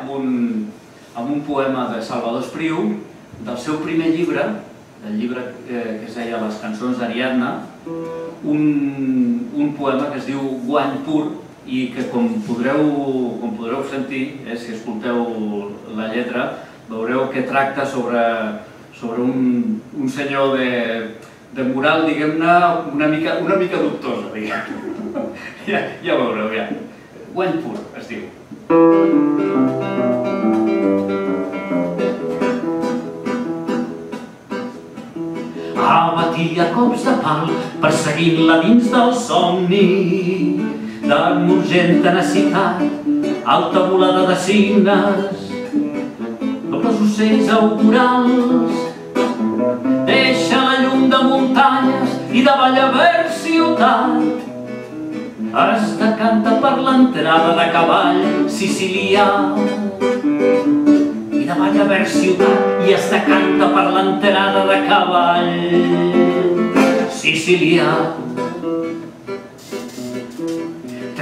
amb un poema de Salvador Espriu, del seu primer llibre, el llibre que es deia Les cançons d'Ariadna, un poema que es diu Guany pur, i que com podreu sentir, si escolteu la lletra, veureu que tracta sobre un senyor de moral, diguem-ne, una mica dubtosa, diguem-ne. Ja veureu, ja. Guany pur, es diu. Abatia cops de pal, perseguint-la dins del somni d'una urgent tenacitat, alta volada de cignes, dobles ocells augurals. Deixa la llum de muntanyes i de Vallaver ciutat, es decanta per l'entrada de cavall sicilià. I de Vallaver ciutat i es decanta per l'entrada de cavall sicilià.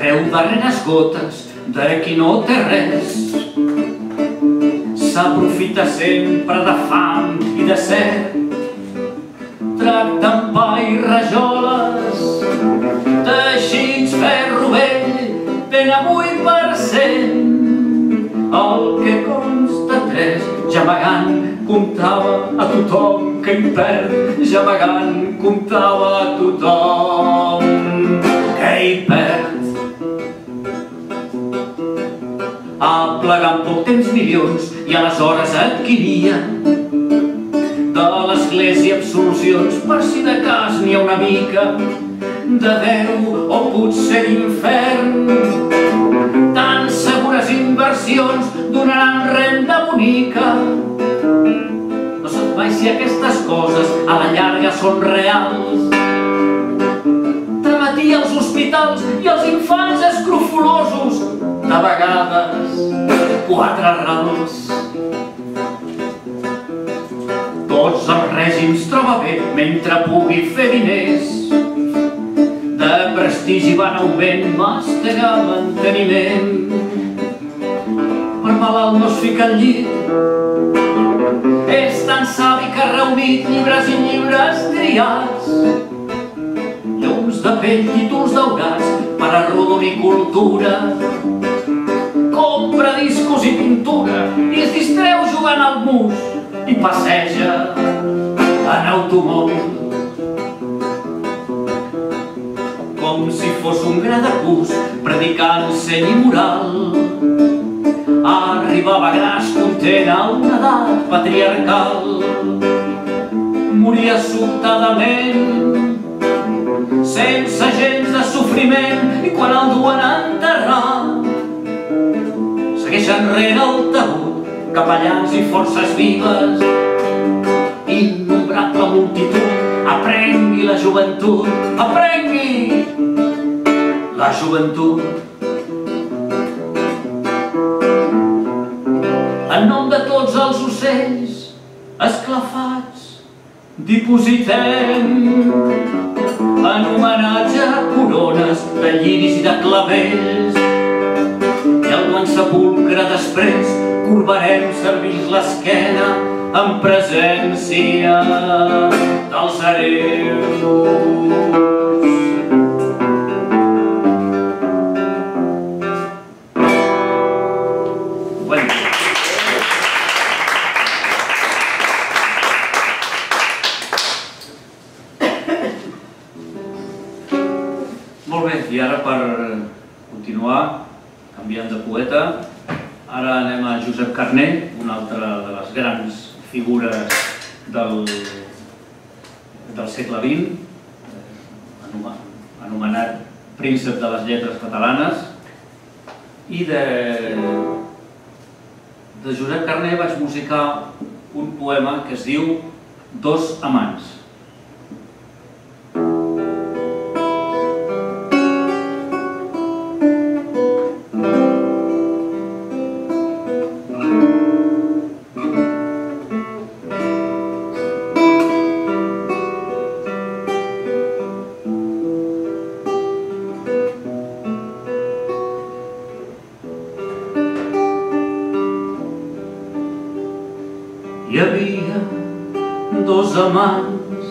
Treu darreres gotes de qui no té res, s'aprofita sempre de fam i de set, tracta amb pa i rajoles, teixits ferro vell, ben a 8%. El que consta 3, gemegant, comptava a tothom que hi perd, gemegant, comptava a tothom que hi perd. Aplegant poc temps milions i aleshores adquiria de l'església absolucions per si de cas n'hi ha una mica de Déu o potser d'infern. Tan segures inversions donaran renda bonica. No sap mai si aquestes coses a la llarga són reals. Trametia als hospitals i als infants escrofolosos, de vegades 4 rals. Tots els règims troba bé mentre pugui fer diners, de prestigi va en augment, màstega manteniment. Per malalt no es fica al llit, és tan savi que ha reunit llibres i llibres triats, llums de pell, títols daurats per arrodonir cultura, compra discos i pintura i es distreu jugant al mus i passeja en automòbil com si fos un gra de cus, predicant seny i moral. Arribava gras content a una edat patriarcal, moria sobtadament sense gens de sofriment, i quan el duen a enterrar segueix enrere el taüt capellans i forces vives. Innombrable multitud, aprengui la joventut, aprengui la joventut. En nom de tots els ocells esclafats dipositem en homenatge a corones de lliris i de clavells, i al blanc sepulcre després corbarem servint l'esquena en presència dels hereus. Molt bé, i ara per continuar, canviant de poeta, ara anem a Josep Carner, una altra de les grans figures del segle XX, anomenat príncep de les lletres catalanes. I de Josep Carner vaig musicar un poema que es diu Dos amants. Hi havia dos amants,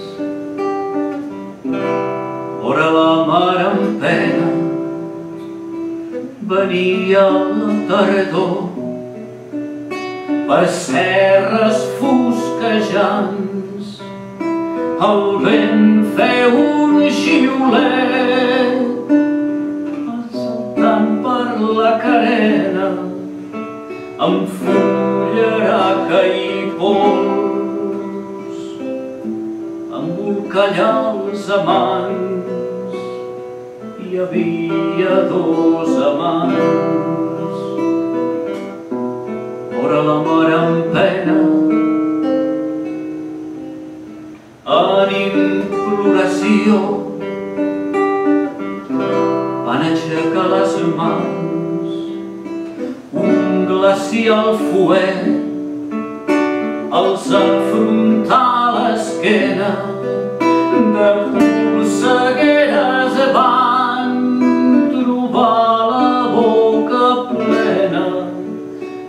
vora la mar en pena, venia la tardor, per serres fosquejants, el vent feu un xiulet, saltant per la carena, amb fullaraca i pols, embolcallar els amants. Hi havia dos amants, vora la mar en pena, en imploració, van aixecar les mans, un glacial fuet els enfrontà l'esquena, de polsegueres van trobar la boca plena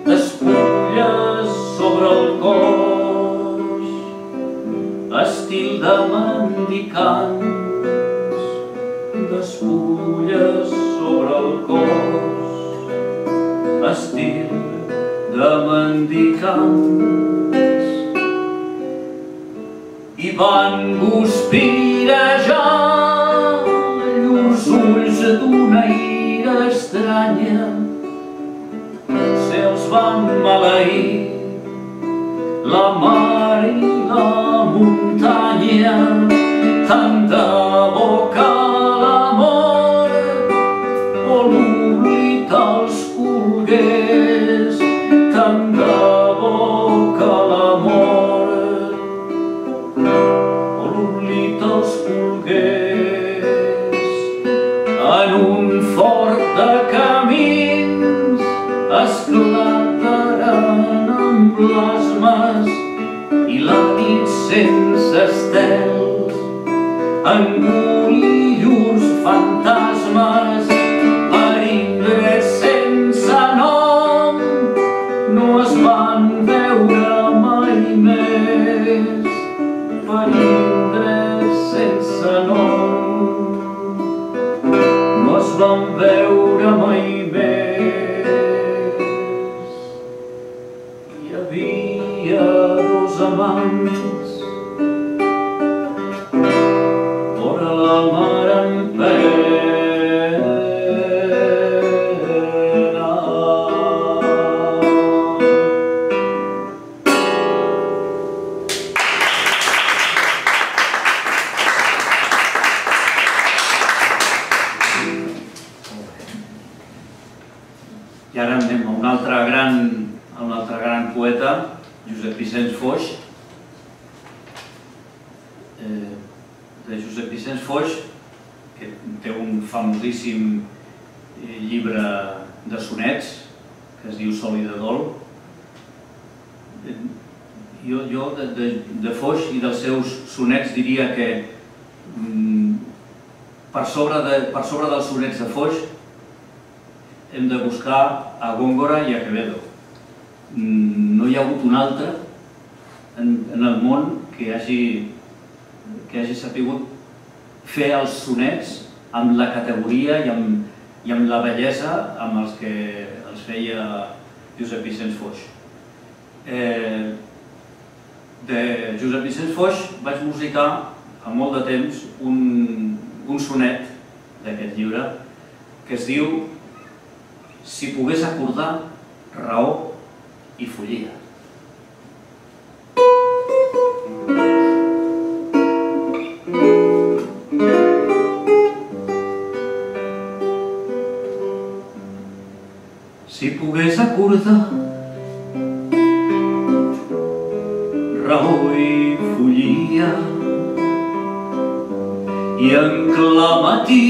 d'espulles sobre el cos, estil de mendicants, d'espulles sobre el cos, estil de mendicants. I van guspirejar llurs ulls d'una ira estranya, se'ls van maleir la mar i la muntanya, tant de bo que l'amor o l'oblit els colgués, tant de bo que l'amor o l'oblit els colgués. En un fort de camins esclataran amb plasmes i la nit sense estels engolí llurs fantasmes. Per indrets sense nom no es van veure mai més, per indrets sense nom no es van veure mai més. Hi havia dos amants, vora la mar en pena. I ara anem a un altre gran poeta, Josep Vicenç Foix. De Josep Vicenç Foix, que té un famosíssim llibre de sonets que es diu Sol i de Dol. Jo de Foix i dels seus sonets diria que per sobre dels sonets de Foix hem de buscar a Góngora i a Quevedo. No hi ha hagut un altre en el món que hagi sapigut fer els sonets amb la categoria i amb la bellesa amb els que els feia Josep Vicenç Foix. De Josep Vicenç Foix vaig musicar fa molt de temps un sonet d'aquest llibre que es diu Si pogués acordar raó i follia. Si pogués acordar raó i follia i en clar matí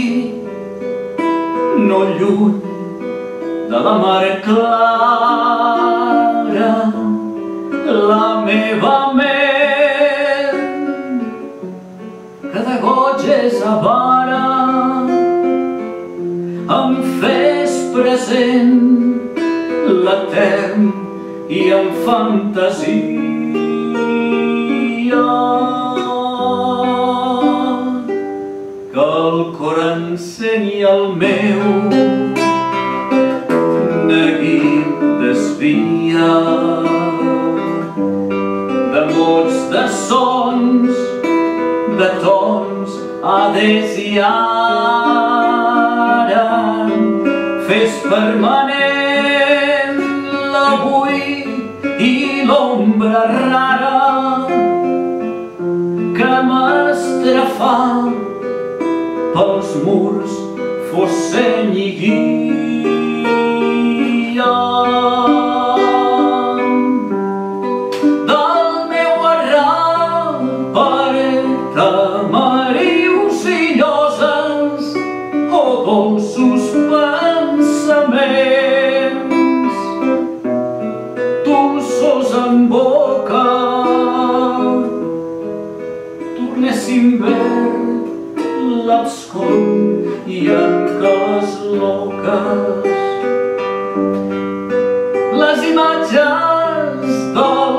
no lluny de la mar clara la meva ment que de goig és avara em fes present l'etern i en fantasia que el cor enceni el meu neguit desvia de mots, de sons, de tons, ades i ara. Fes permanent l'avui i l'ombra rara que m'estrafà pels murs fos seny i guia del meu arrel per tamarius i lloses o dolços pensaments dolços en boca tornessin verd l'abscon i anques loques les imatges del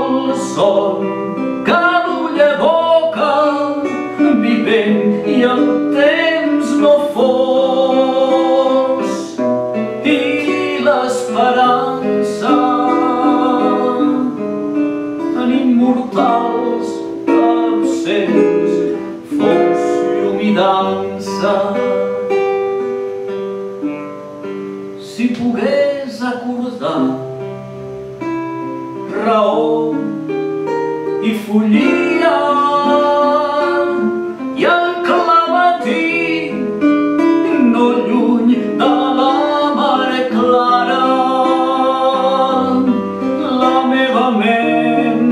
son que l'ull evoca vivent i el temps no fos i l'esperança en immortals absents fos llum i dansa. Si pogués acordar raó i follia i enclamatí no lluny de la mar clara la meva ment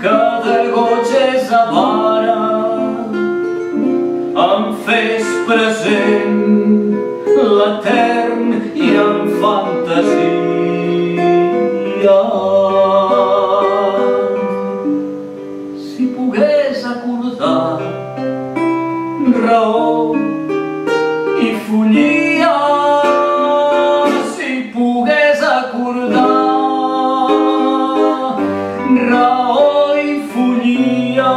que de goig és avara em fes present l'etern i en fantasia. Si pogués acordar raó i follia, si pogués acordar raó i follia.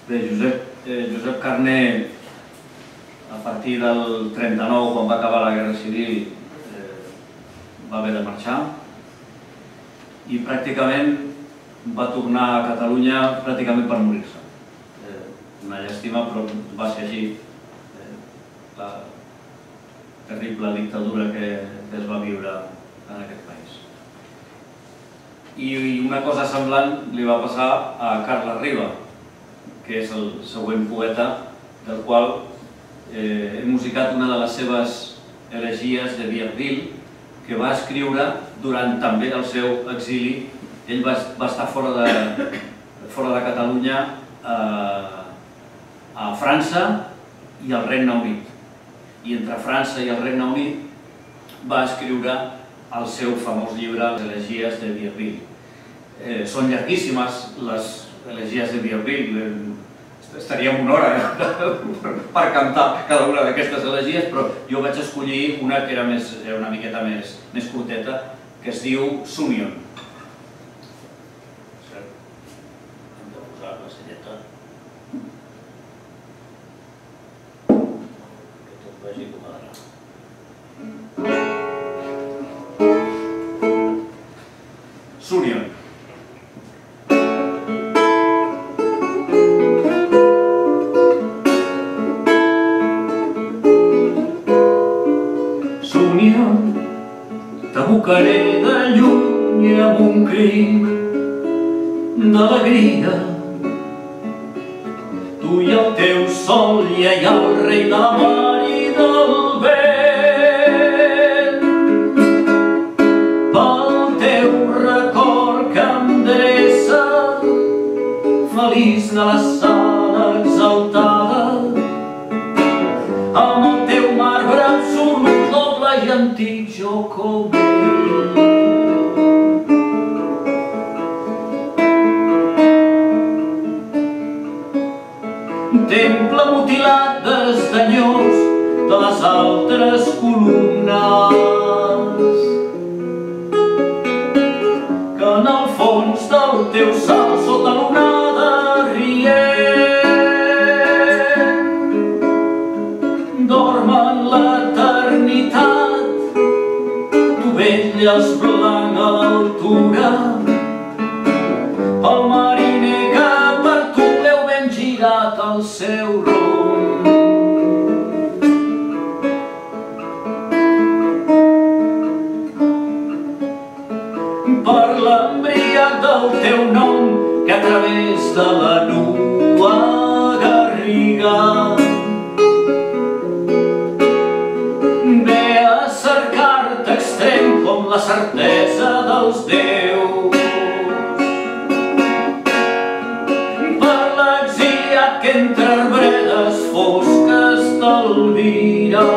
Bé, Josep Carner, a partir del 39, quan va acabar la Guerra Civil, va haver de marxar i pràcticament va tornar a Catalunya pràcticament per morir-se. Una llàstima, però va ser així. La terrible dictadura que es va viure en aquest país. I una cosa semblant li va passar a Carles Riba, que és el següent poeta, del qual he musicat una de les seves elegies de Vierville, que va escriure durant també el seu exili. Ell va estar fora de Catalunya, a França i al Regne Unit. I entre França i el Regne Unit va escriure el seu famós llibre, les elegies de Vierville. Són llarguíssimes les elegies de Vierville, estaríem una hora per cantar cada una d'aquestes elegies, però jo vaig escollir una que era una miqueta més curteta, que es diu Sunion. Hem de posar la selleta que tot vagi com ha d'anar. Sunion. T'abocaré de lluny amb un crit d'alegria. Tu i el teu sol lleial, rei de la mar i del vent. Pel teu record que em dreça, feliç de la sala exaltada, amb el teu marbre absolut antic jo com ell. Temple mutilat desdenyós de les altres columnes, que en el fons del teu salt sota l'onada rient dormen l'eternitat, dovelles blanc a l'altura, el mariner que per tu veu ben girat el seu rumb. Per l'embriac del teu nom que a través de la nua garriga ve a cercar-te extrem com la certesa dels déus. Per l'exiliat que entre arbredes fosques t'albira,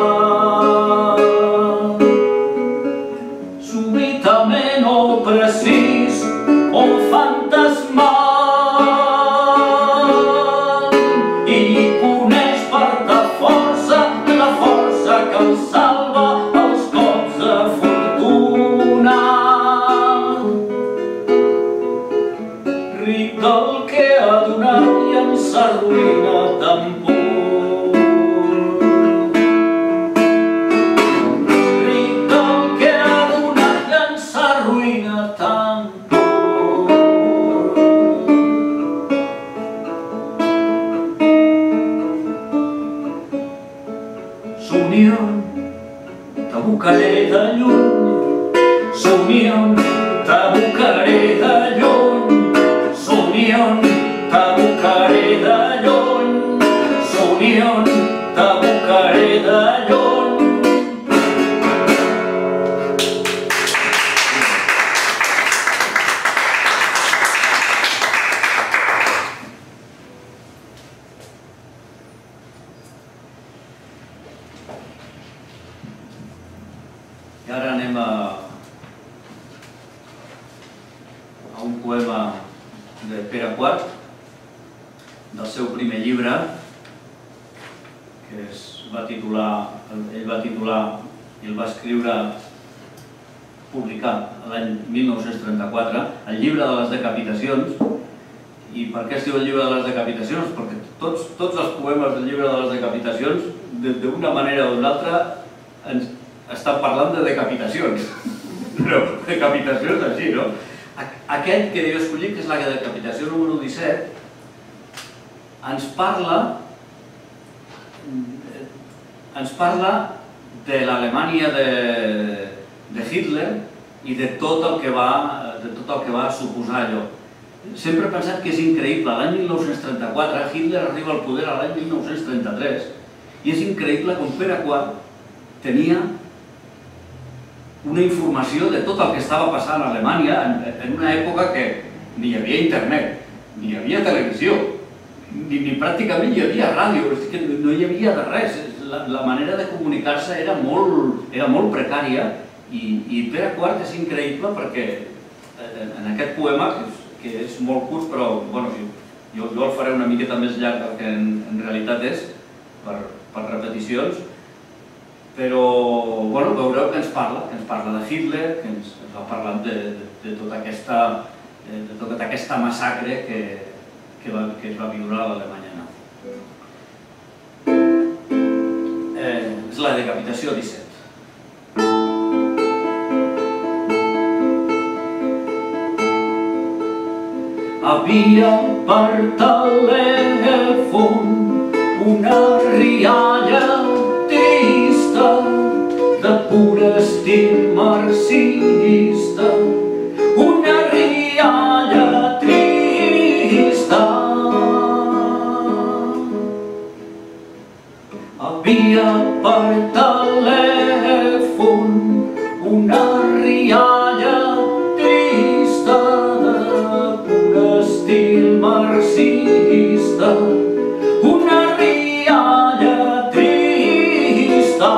súbitament o precís o fantasmal, i coneix per ta força la força que el salva els cops de fortuna. Ric del que ha donat i en s'arruïna tan pur. Somnion, t'abocaré de lluny, somnion, t'abocaré de lluny, somnion, t'abocaré de lluny, somnion, t'abocaré de lluny. I ara anem a un poema de Pere Quart, del seu primer llibre, que ell va titular i el va escriure, publicar l'any 1934, el llibre de les decapitacions. I per què es diu el llibre de les decapitacions? Perquè tots els poemes del llibre de les decapitacions, d'una manera o d'una altra, estan parlant de decapitacions, però decapitacions així, no? Aquest que jo he escollit, que és la decapitació número 17, ens parla de l'Alemanya de Hitler i de tot el que va suposar allò. Sempre he pensat que és increïble, l'any 1934 Hitler arriba al poder a l'any 1933 i és increïble com Pere Quart tenia una informació de tot el que estava passant a Alemanya en una època que ni hi havia internet, ni hi havia televisió, ni pràcticament hi havia ràdio, no hi havia de res. La manera de comunicar-se era molt precària i Pere Quart és increïble perquè en aquest poema, que és molt curt, però jo el faré una miqueta més llarg del que en realitat és, per repeticions, però veureu que ens parla de Hitler, que ens va parlant de tota aquesta massacre que es va viure a l'Alemanya nazi. És la decapitació 17. Havia per telèfon una rialla trista de pur estil marxista, una rialla trista. Havia per telèfon una rialla trista de pur estil marxista, una rialla trista.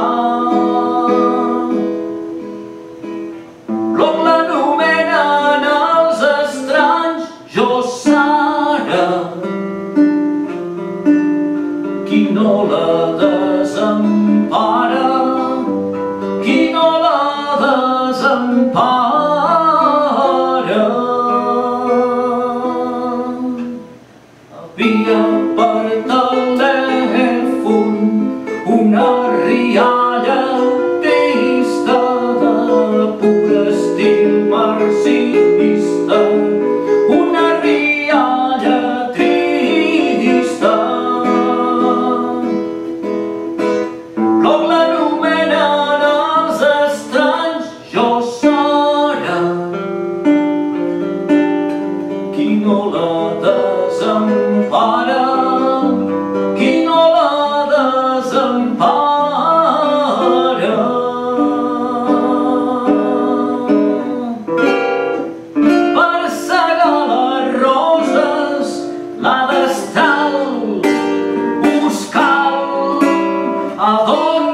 qui no la desempara, qui no la desempara. Havia per telèfon una rialla trista de pur estil marxista, una rialla trista. Bloc l'anomenen els estranys, jo Sara, qui no la desempara, qui no la desempara. Per segar les roses, la destral buscant adon.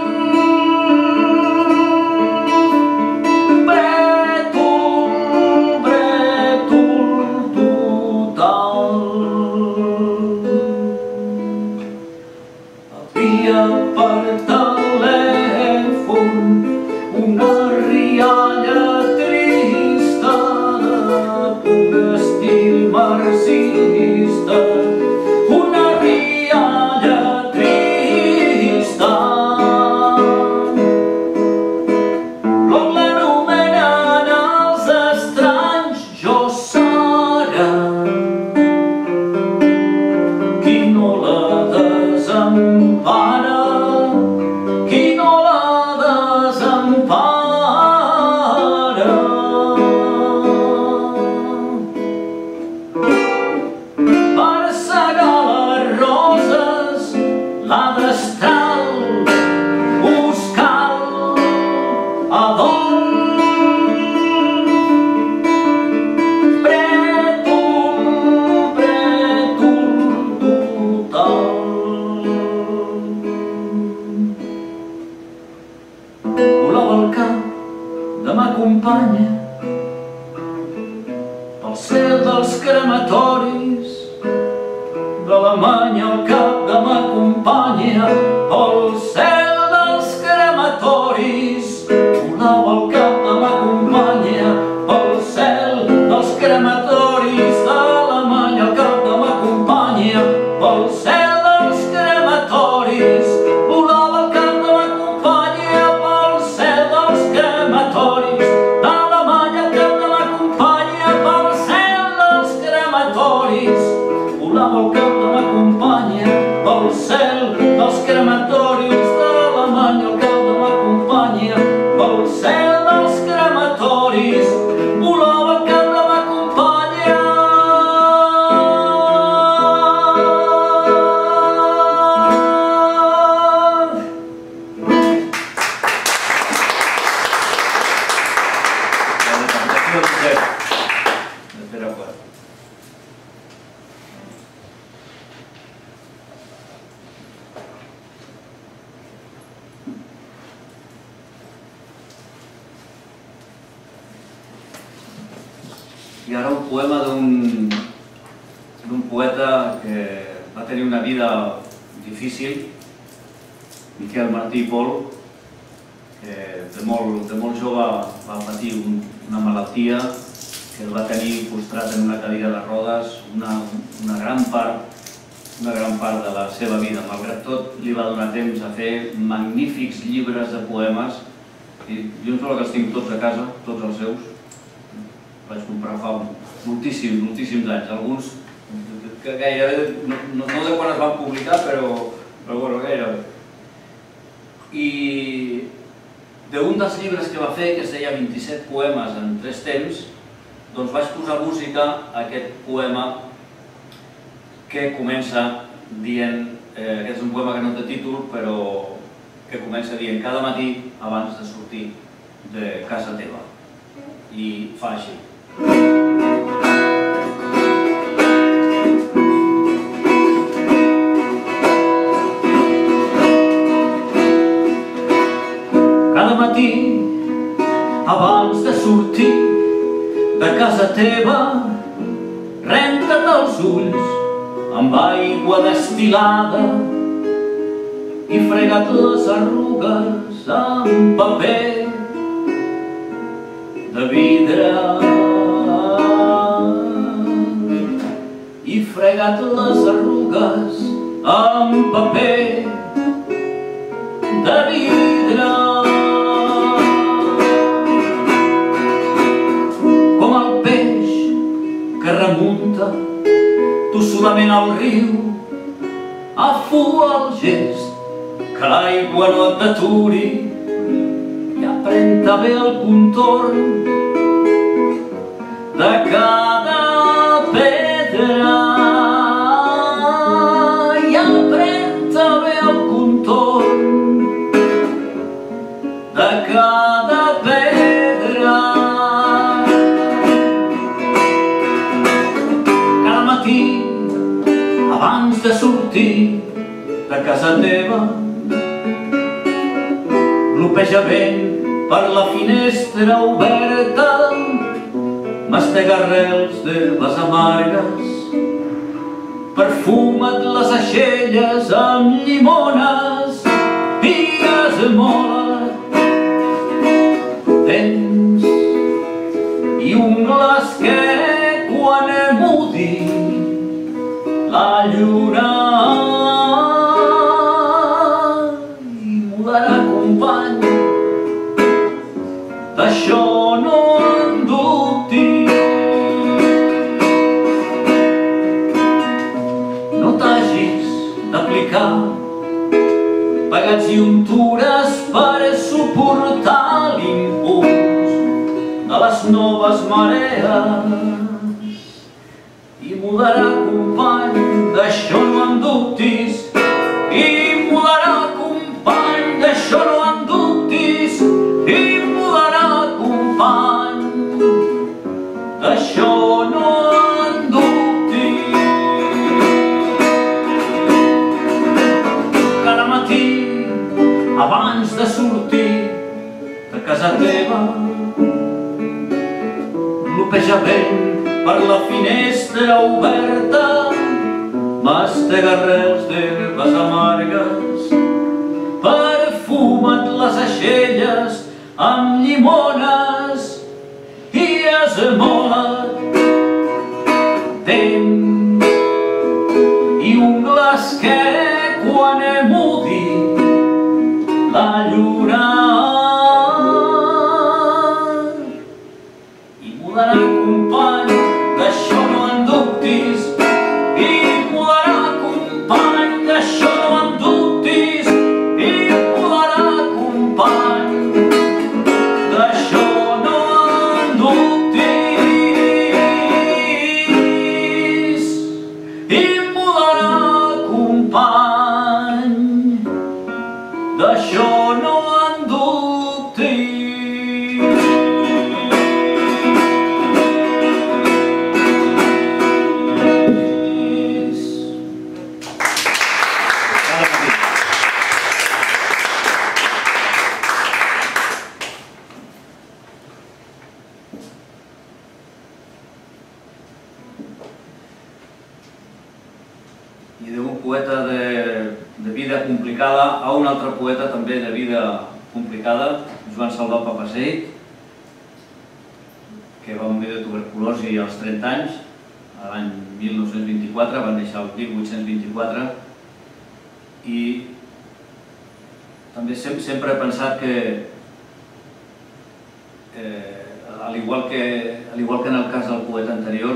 Per telèfon una rialla trista de pur estil marxista, una rialla trista. Bloc l'anomenen els estranys, jo Sara, qui no la desempara, qui no la desempara. Per segar les roses, la destral buscant adon. Volava el cap de m'acompanya pel cel dels crematoris, d'Alemanya el cap de m'acompanya pel cel dels crematoris. Volava el cap de m'acompanya pel cel dels crematoris, d'Alemanya el cap de m'acompanya pel cel dels crematoris. Volava el cap de m'acompanya pel cel dels crematoris, d'Alemanya el cap de m'acompanya pel cel dels crematoris. Volava el cap de m'acompanya pel cel dels crematoris, d'Alemanya el cap de m'acompanya pel cel dels crematoris. Volava el cap de m'acompanya. I ara un poema d'un poeta que va tenir una vida difícil, Miquel Martí i Pol, que de molt jove va patir una malaltia que el va tenir postrat en una cadira de rodes una gran part de la seva vida. Malgrat tot, li va donar temps a fer magnífics llibres de poemes. Jo em sembla que els tinc tots a casa, tots els seus. Vaig comprar fa moltíssims anys, alguns que gairebé, no sé quan es van publicar, però bueno, gairebé. I d'un dels llibres que va fer, que es deia 27 poemes en 3 temps, doncs vaig posar música a aquest poema que comença dient, aquest és un poema que no té títol, però que comença dient cada matí abans de sortir de casa teva. I fa així. Cada matí, abans de sortir de casa teva, renta't els ulls amb aigua destil·lada i fregat les arrugues amb paper de vidre. I fregat les arrugues amb paper de vidre. Com el peix que remunta tossudament al riu, afua el gest que l'aigua no et deturi i aprenta bé el contorn de cada pedra. I aprenta bé el contorn de cada pedra. Cada matí, abans de sortir de casa teva, glopeja vent per la finestra oberta, mastega arrels d'herbes amargues, perfuma't les aixelles amb llimones i esmola. Tens i ungles que quan emudi la lluna i mudarà company, d'això no en dubtis. No t'hagis d'aplicar pegats i untures per suportar l'impuls de les noves marees. I mudarà company, d'això no en dubtis. I mudarà company, d'això no en dubtis. I mudarà company, d'això no en dubtis. Cada matí, abans de sortir de casa teva, glopeja vent per la finestra oberta, mastega arrels d'herbes amargues, perfuma't les aixelles amb llimones i esmola't. Temps i ungles que quan emudi la lluna i mudarà company, d'això no en dubtis. I mudarà company, d'això no en dubtis. I mudarà company, d'això no en dubtis. I mudarà company, d'això no en dubtis. I d'un poeta de vida complicada a un altre poeta també de vida complicada, Joan Salvat Papasseit, que va morir de tuberculosi als 30 anys, l'any 1924, va néixer el 1824, i també sempre he pensat que, al igual que en el cas del poeta anterior,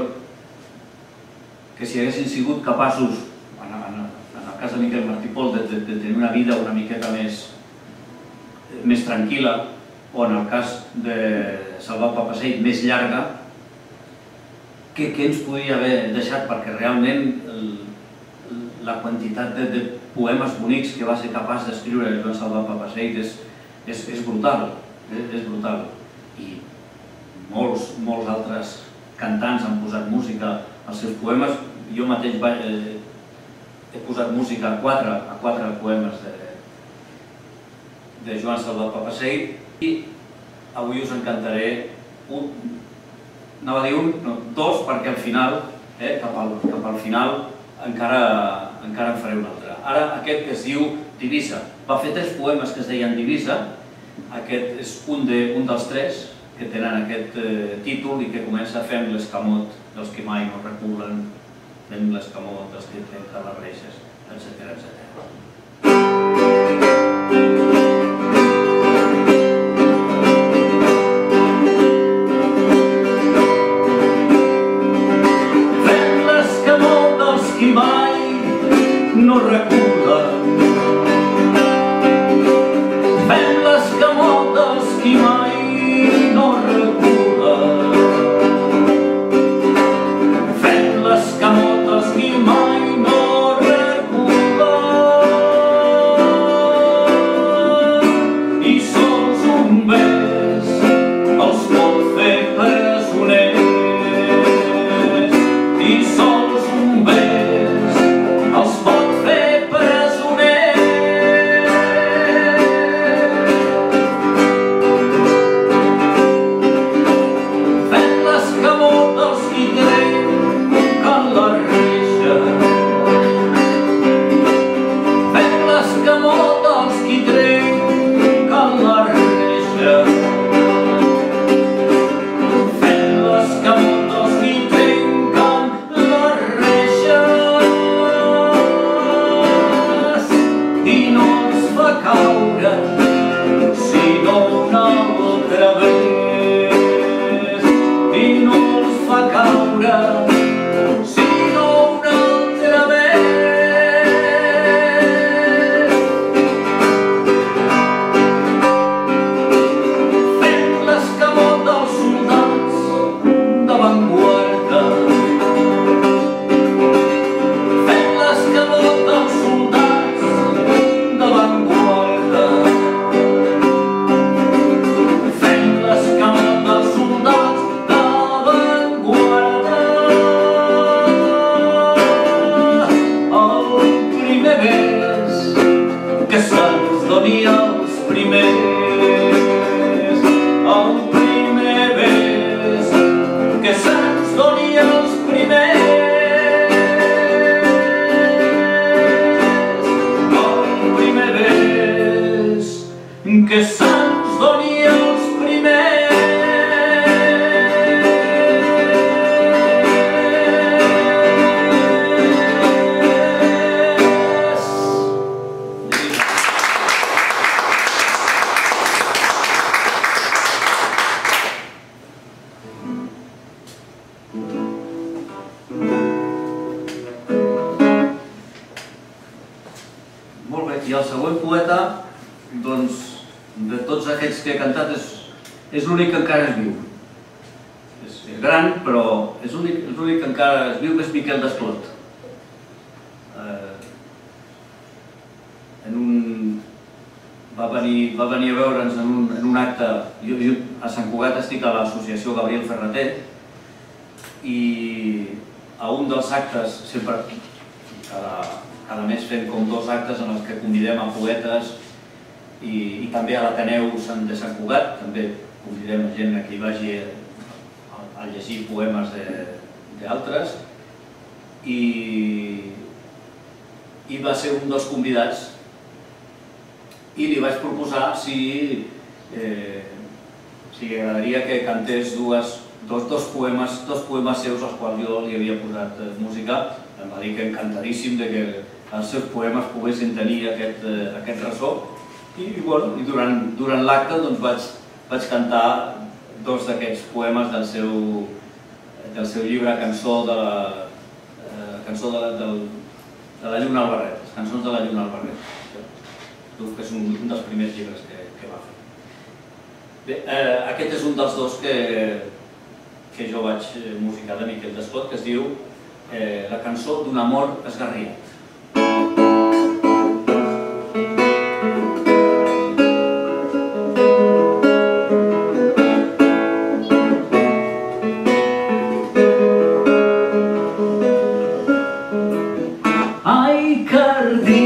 que si haguessin sigut capaços, en el cas de Miquel Martí Pol, de tenir una vida una miqueta més tranquil·la, o en el cas de Salvat Papasseit més llarga, què ens podria haver deixat? Perquè realment la quantitat de poemes bonics que va ser capaç d'escriure Joan Salvat Papasseit és brutal, és brutal. I molts altres cantants han posat música als seus poemes. Jo mateix he posat música a quatre poemes de Joan Salvat Papasseit, i avui us en cantaré anava a dir dos, perquè al final, cap al final, encara en faré un altre. Ara aquest que es diu Divisa. Va fer 3 poemes que es deien Divisa. Aquest és un dels 3 que tenen aquest títol i que comença fent l'escamot dels que mai no reculen, fent l'escamot dels que trenquen les reixes, etc. Fent l'escamot dels qui mai no reculen, fent l'escamot dels qui mai no reculen, fent l'escamot dels qui mai no reculen, i sols un bes els pot fer presoners, i sols un bes els pot fer presoners. Fent l'escamot dels qui trenquen la reixa, fent l'escamot dels qui trenquen la reixa, fent l'escamot dels qui trenquen les reixes, i no els fa caure sinó una altra vez, i no els fa caure sinó una altra vez. Fent l'escamot dels soldats d'avantguarda, fent l'escamot dels soldats d'avantguarda, fent l'escamot dels soldats d'avantguarda. El primer bes que se'ns doni als primers, el primer bes que se'ns doni als primers, el primer bes que se'ns doni als primers. Molt bé, i el següent poeta, doncs, de tots aquests que he cantat, és l'únic que encara es viu. És gran, però és l'únic que encara es viu, que és Miquel Desclot. Va venir a veure'ns en un acte. Jo a Sant Cugat estic a l'associació Gabriel Ferrater, i a un dels actes, sempre cada mes fem com 2 actes en els que convidem a poetes, i també a l'Ateneu de Sant Cugat, també convidem a gent que hi vagi a llegir poemes d'altres, i va ser un dels convidats, i li vaig proposar si agradaria que cantés dos poemes seus als quals jo li havia posat música. Em va dir que encantadíssim que els seus poemes poguessin tenir aquest ressò, i durant l'acte vaig cantar 2 d'aquests poemes del seu llibre Cançó de la Lluna al Barret, les cançons de la Lluna al Barret, que és un dels primers llibres que va fer. Bé, aquest és un dels 2 que jo vaig musicar de Miquel Desclot, que es diu La cançó d'un amor esgarriat. Ai, cardina,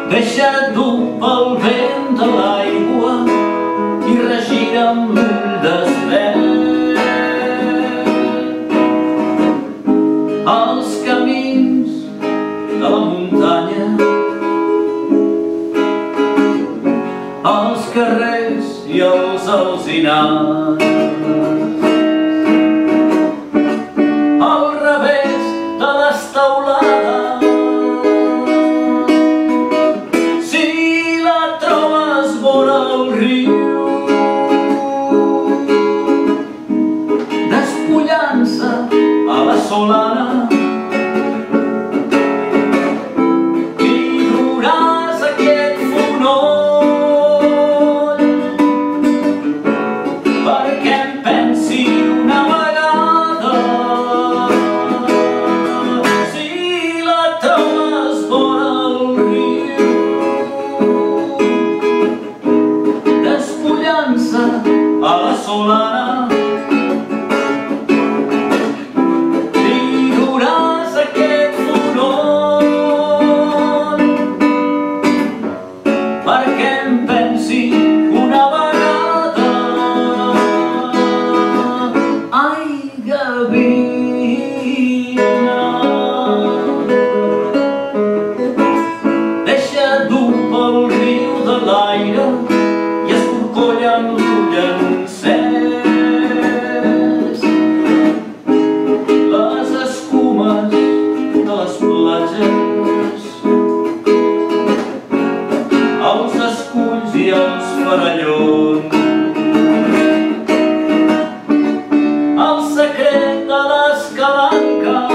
deixat-ho pel vent de l'aigua i regira amb l'ull despert. solana. Vidruràs aquest fonoll perquè em pensi una vegada. Si la trobes vora el riu, despullant-se a la solana, perquè em pensi una vegada. Ai, gavina, deixa dur pel riu de l'aire i escorcollen l'ull encès les escumes de les platges, els esculls i els farallons, el secret de les calanques.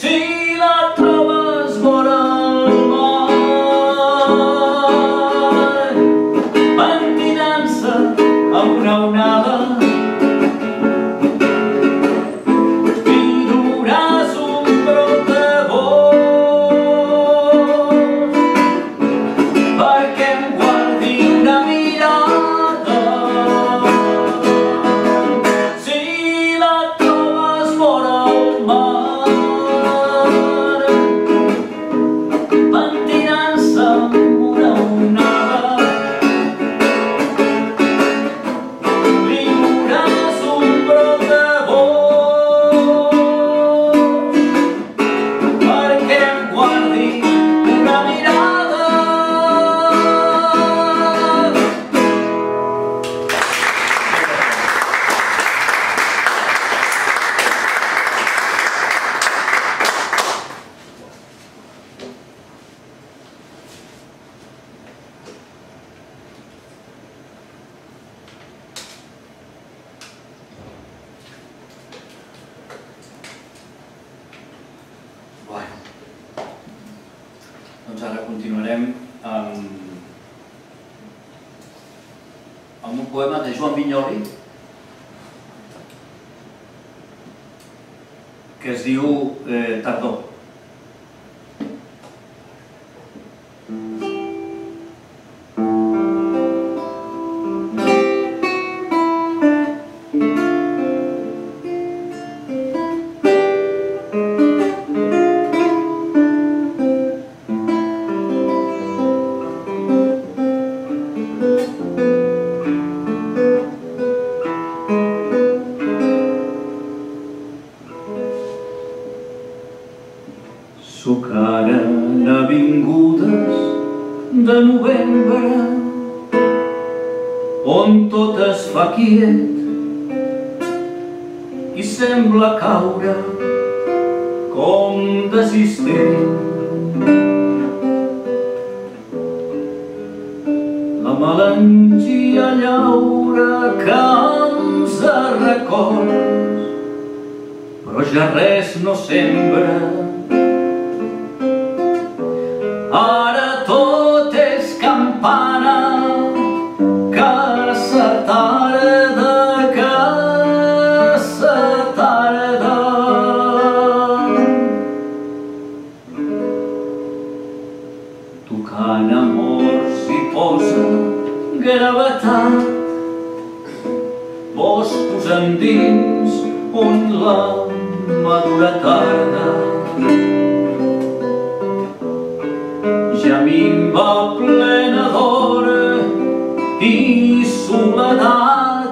Si la trobes vora el mar, pentinant-se amb una onada, vidruràs un brot de perquè em guardi una mirada. Si la trobes vora el mar, pentinant-se amb una onada, li veuràs un brot de bosc perquè em guardi una mirada. Bueno, doncs ara continuarem amb un poema de Joan Vinyoli que es diu Tardor. Suc ara en avingudes de novembre on tot es fa quiet i sembla caure com desistent la melangia llaura que ens records, però ja res no sembra. Ara tot és campana, casa tarda, casa tarda. Tocant amors i posa gravetat, boscos endins on la madura tarda ja minva plena d'or i soledat,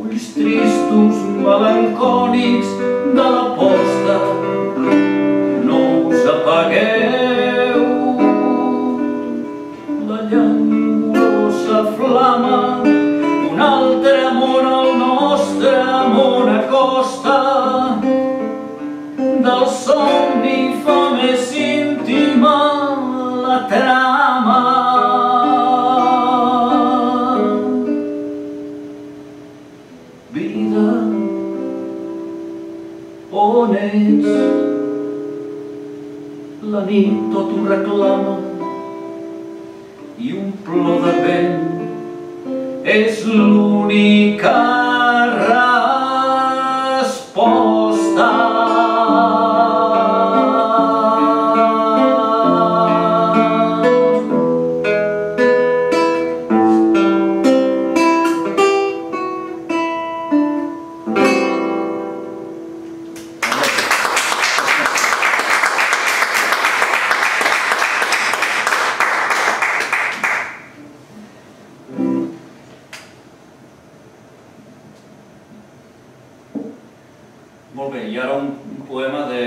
ulls tristos melancòlics de la posta, no us apagueu, la llenguosa flama, un altre món al nostre món acosta, del somni fa més íntima la trama. i un plor de vent és l'única resposta. Molt bé, i ara un poema de...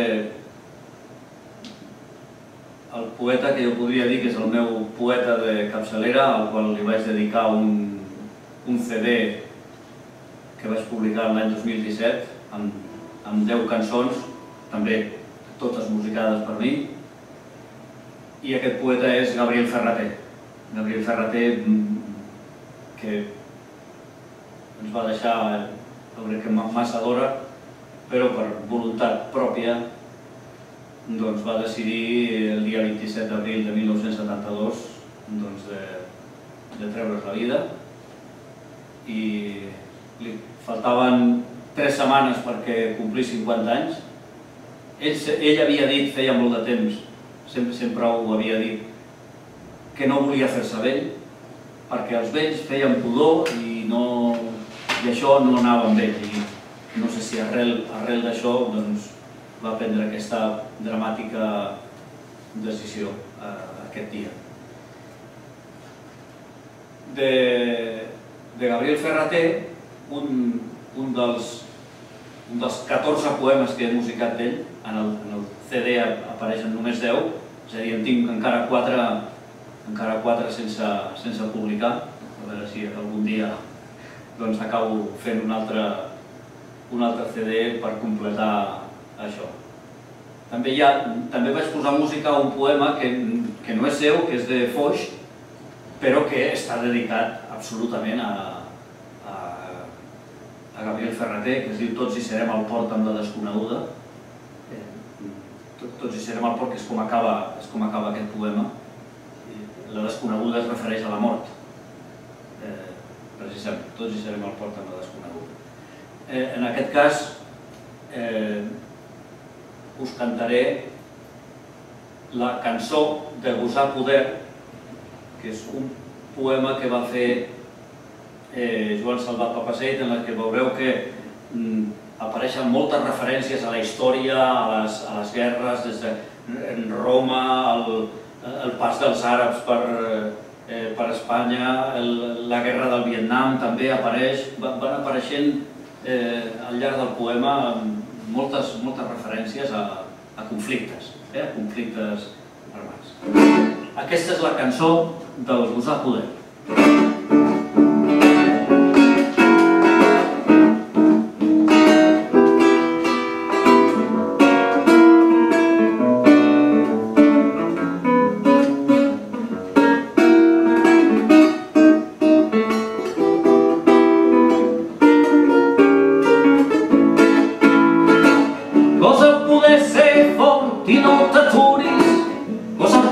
el poeta que jo podria dir que és el meu poeta de capçalera, al qual li vaig dedicar un CD que vaig publicar l'any 2017 amb 10 cançons, també totes musicades per mi, i aquest poeta és Gabriel Ferrater. Gabriel Ferrater, que ens va deixar, jo crec que massa d'hora, però per voluntat pròpia va decidir el dia 27 d'abril de 1972 de treure's la vida, i li faltaven 3 setmanes perquè complís 50 anys. Ell havia dit, feia molt de temps, sempre ho havia dit, que no volia fer-se vell, perquè els vells feien pudor i això no anava amb ell. No sé si arrel d'això va prendre aquesta dramàtica decisió aquest dia. De Gabriel Ferrater, un dels 14 poemes que he musicat d'ell, en el CD apareixen només 10, és a dir, en tinc encara 4 sense publicar, a veure si algun dia acabo fent un altre CD per completar això. També vaig posar música a un poema que no és seu, que és de Foix, però que està dedicat absolutament a Gabriel Ferrater, que es diu Tots hi serem al port amb la desconeguda. Tots hi serem al port, que és com acaba aquest poema. La desconeguda es refereix a la mort, precisament. Tots hi serem al port amb la desconeguda. En aquest cas, us cantaré la cançó de Gosar Poder, que és un poema que va fer Joan Salvat Papasseit, en què veureu que apareixen moltes referències a la història, a les guerres, des de Roma, el pas dels àrabs per Espanya, la guerra del Vietnam també apareix, van apareixent al llarg del poema moltes referències a conflictes armats. Aquesta és la cançó del Gosar Poder.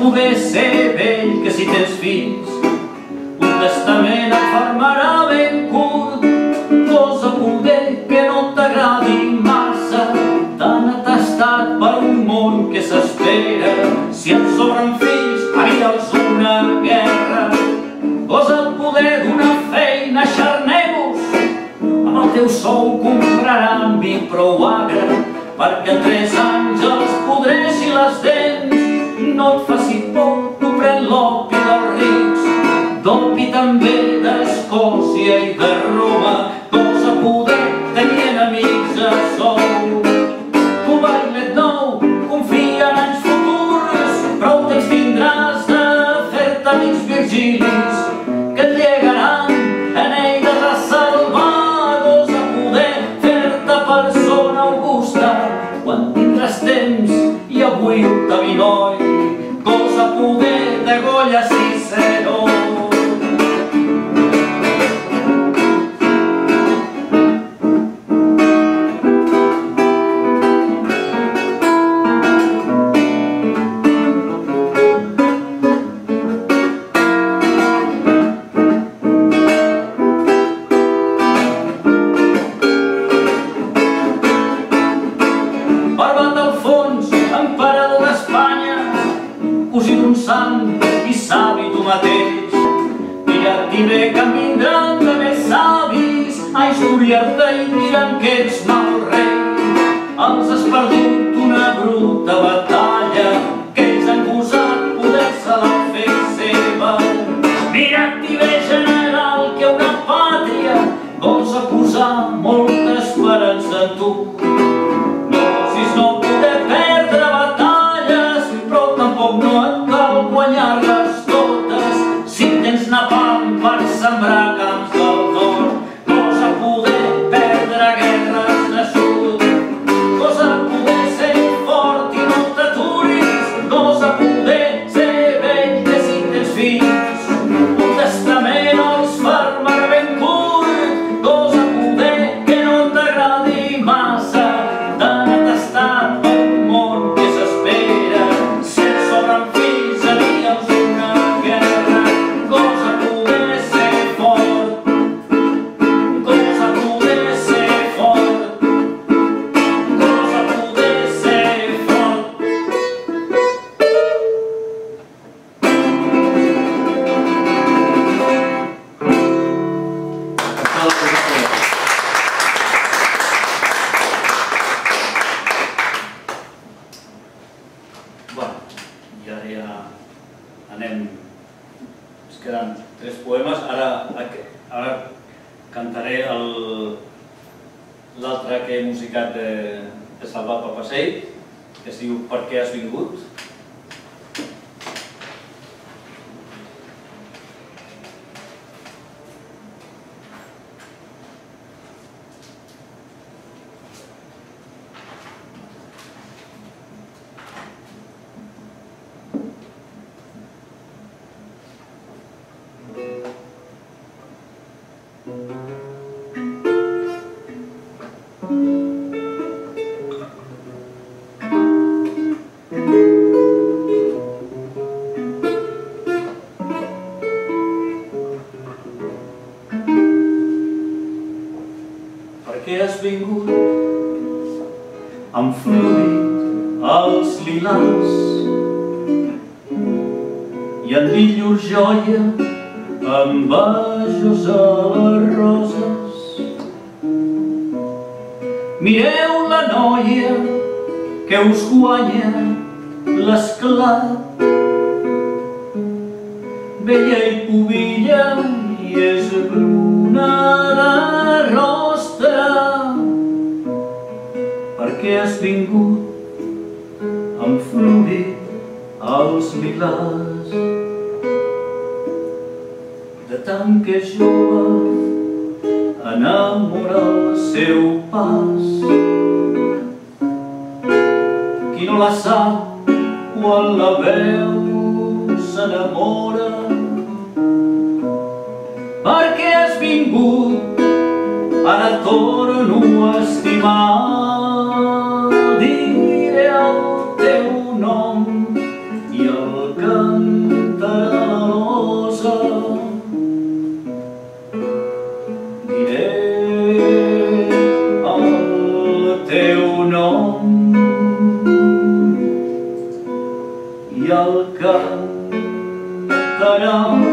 Poder ser vell que si tens fills un testament et farmarà ben curt. Cosa poder que no t'agradi massa, tan atestat per un món que s'espera. Si et sobren fills, avia'ls una guerra. Cosa poder d'una feina, xarnego-us, amb el teu sou compraran vi prou agre, perquè en 3 anys els podreixi les dents. No et faci por, tu pren l'opi dels rics, d'opi també d'Escòcia i de Roma. Cosa poder tenien amics a sou. Tu bailet nou, confia en anys futurs, prou temps tindràs de fer-te amics virgilis que et llegaran anelles a salvar. Cosa poder fer-te persona augusta quan tindràs temps i avui Tavinoi. Cosa poder de Goya Cicero. mateix. Mira't-hi bé que en vindran de més savis a historiar-te i diran que ets mal rei. Els has perdut una bruta batalla que ells han posat poder-se-la fer seva. Mira't-hi bé, general, que una pàtria vols a posar molta esperança en tu. No osis no poder perdre batalles, però tampoc no et cal guanyar-les totes. Si tens napalm per sembrar camps del nord, vols a poder perdre guerres de sud. Vols a poder ser fort i no t'aturis, vols a poder ser vell que si tens fills un testament els fermarà ben curt. Vols a poder que no t'agradi massa tan atestat pel món que s'espera. Si et sobren fills envia'ls una guerra. Vols a poder ser fort, vols a poder ser fort, vols a poder ser fort. Bueno, i ara ja anem, ens queden 3 poemes, ara cantaré l'altre que he musicat de Salvat Papasseit, que es diu Per què has vingut? Per què has vingut? Han florit els lilars i en dit llur joia amb bajos a les roses. Mireu la noia que us guanya l'esclat, bella i pubilla i és bruna de rostre. Per què has vingut? Han florit els lilars. De tant que és jove enamora el seu pas. Qui no la sap quan la veu s'enamora. Per què has vingut? Ara torno a estimar. Diré el teu nom i el cantarà l'osa. Diré el teu nom i el cantarà l'osa.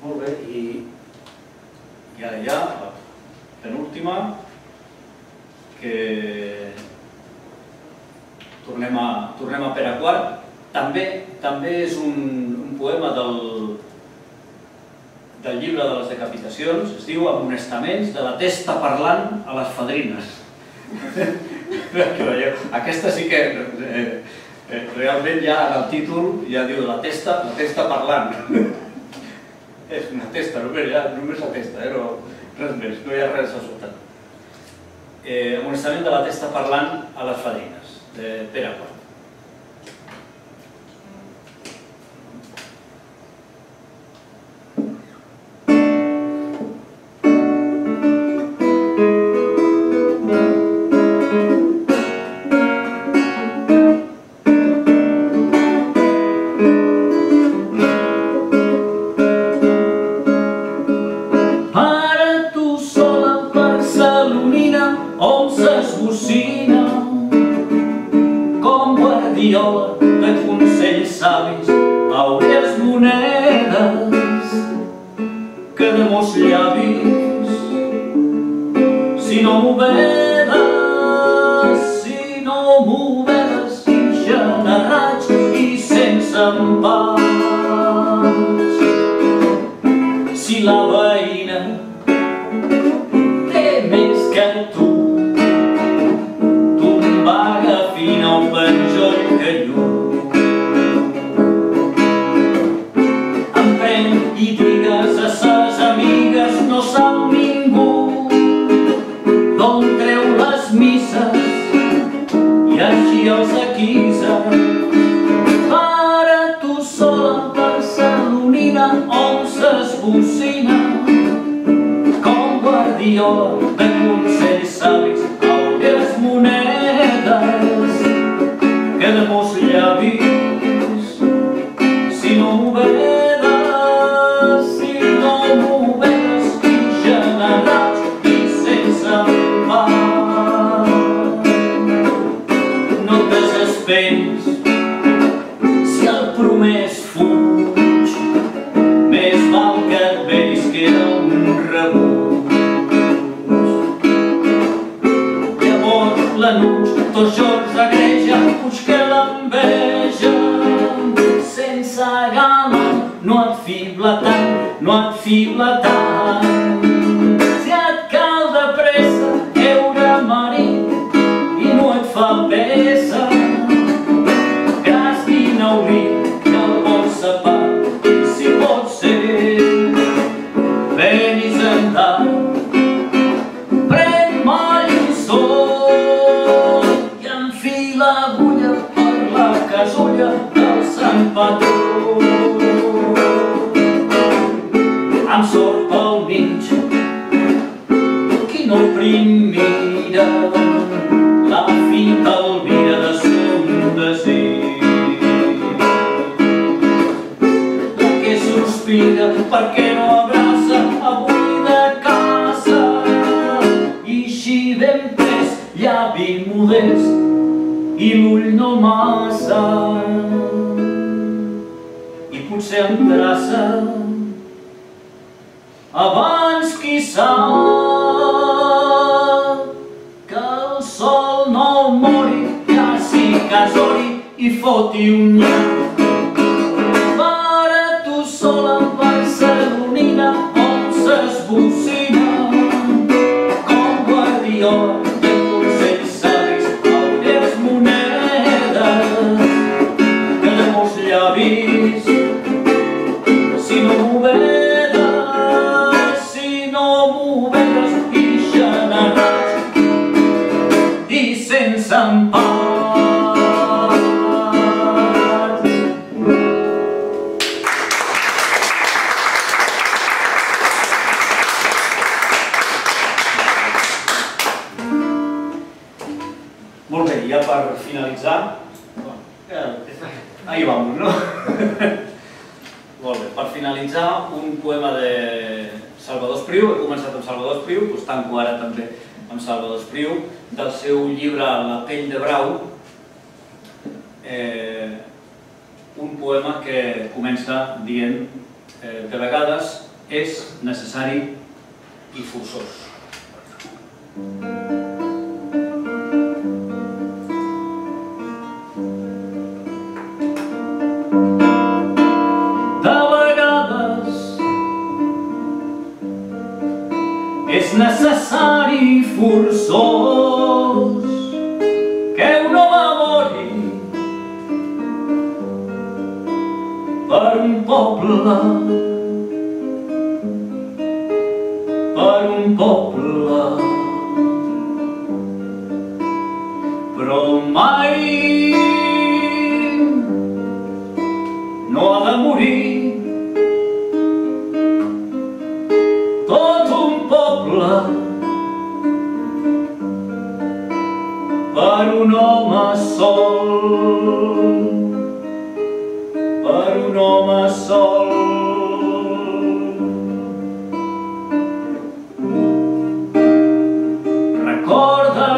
Molt bé, i ara ja la penúltima, que tornem a Pere IV. També és un poema del llibre de les decapitacions. Es diu Amonestaments de la testa parlant a les fadrines. Aquesta sí que realment ja en el títol ja diu la testa parlant. És una testa, només la testa, res més, no hi ha res a sota. Amonestament de la testa parlant a les fadrines, de Pere IV. s'esbocina com guardiola de consells savis, àurees monedes que de molts llavis, si no m'ho vedes, generats i sense empats. Si la veïna té més que tu em va agafint el penjoll que lluny, em pren i digues a ses amigues no sap ningú d'on treu les misses i així els aquisa. Para tu sola barcelonina on s'esbocina com guardiola de consells savis, àurees monedes que de molts llavis, si no m'ho vedes, i generats i sense empat. No et desesperis si el promès fuig, més val que et veris que era un rebuig. Llavors l'anuig tots jorns agreja, puig que l'enveja sense gana no et fibla tant, si et cal de pressa heure marit i no et fa pesa, gras vinaulí que el vol sapar, si pot ser venis endavant. Pren-me lliçó i enfila agulla per la casulla del sant patró. Amb sort pel mig, qui no prim mira, la fita Elvira de son desig. La que sospira perquè no abraça avui de casa, i així ben pres, llavi modest i l'ull no massa, i potser em traça abans qui sap que el sol no mori, ja s'hi casori i foti un nyap. Para tu sola barcelonina on s'esbocina com guardiola de consells savis, àurees monedes que de molts llavis, si no m'ho vedes, i generats i sense empat. Molt bé, ja per finalitzar, ahí vamos, no? Molt bé, per finalitzar un poema de Salvador Espriu. He començat amb Salvador Espriu, doncs tanco ara també amb Salvador Espriu, del seu llibre La pell de brau, un poema que comença dient de vegades és necessari i forçós. És necessari i forçós que un home mori per un poble, però mai no ha de morir tot un poble per un home sol, Recorda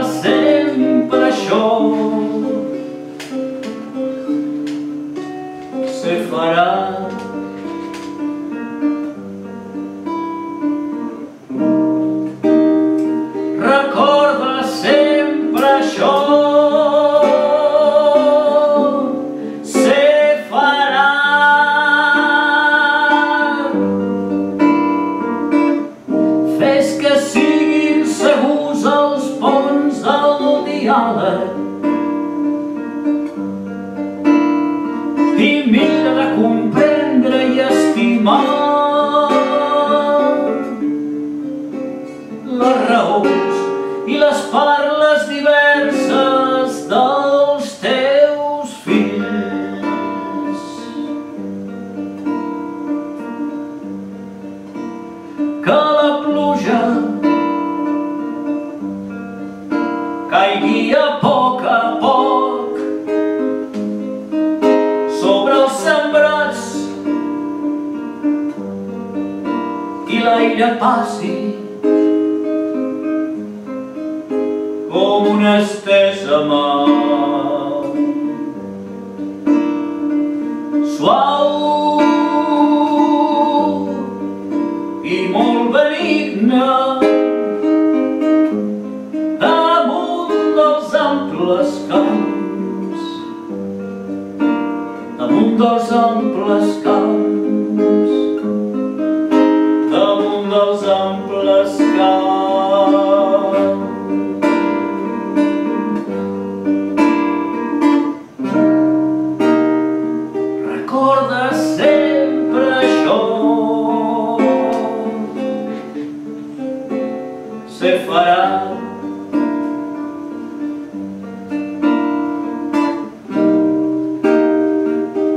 diàleg i mira de comprendre i estimar les raons i les parles diverses dels teus fills. Que la pluja caigui a poc sobre els sembrats i l'aire passi com una estesa mà suau i molt benigna damunt dels amples camps, damunt dels amples camps, damunt dels amples camps. Recorda sempre això, se farà.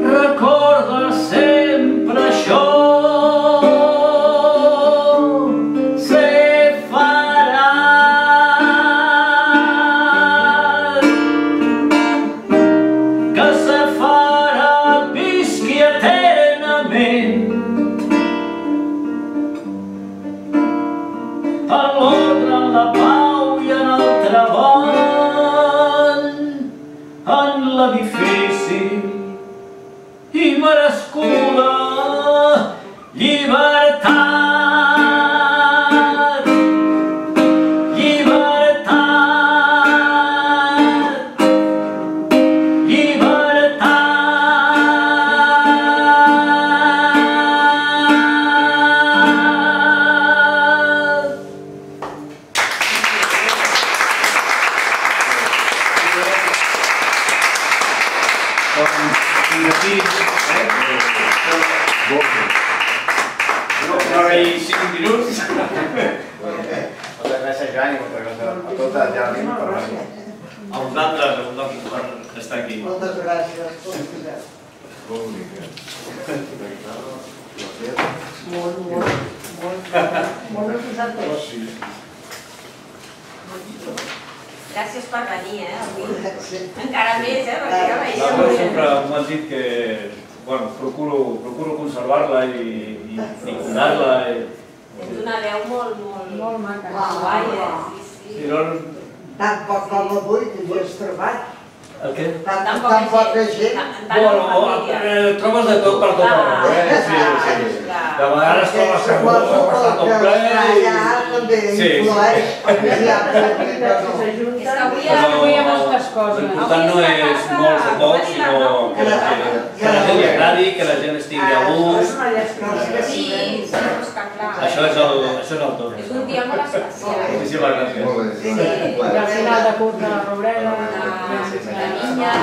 Recorda sempre això, se farà. Que se farà, visqui eternament en l'ordre, en la pau i en el treball, en la difícil i merescuda llibertat. Llibertat, llibertat. Fins aquí, una hora i 5 minuts. Moltes gràcies, Joan, i moltes gràcies a tots els jardins per venir. A vosaltres per estar aquí. Moltes gràcies. Molt reposat tots. Gràcies per venir, avui. Encara més, perquè ja veiem. Nosaltres sempre m'ho han dit que procuro conservar-la i cuidar-la. Tens una veu molt maca. guai, sí. Tan poc com avui t'havies trobat. El què? Tan poca gent. Trobes de tot per tot arreu, sí. De vegades trobes que està tot ple i... Sí. Avui hi ha moltes coses. L'important no és molts o pocs, sinó que la gent li agradi, que la gent estigui a gust. Sí, però clar. Això és el tot. És un dia molt especial. Moltíssimes gràcies. I al final de curs de la Roureda. La niña,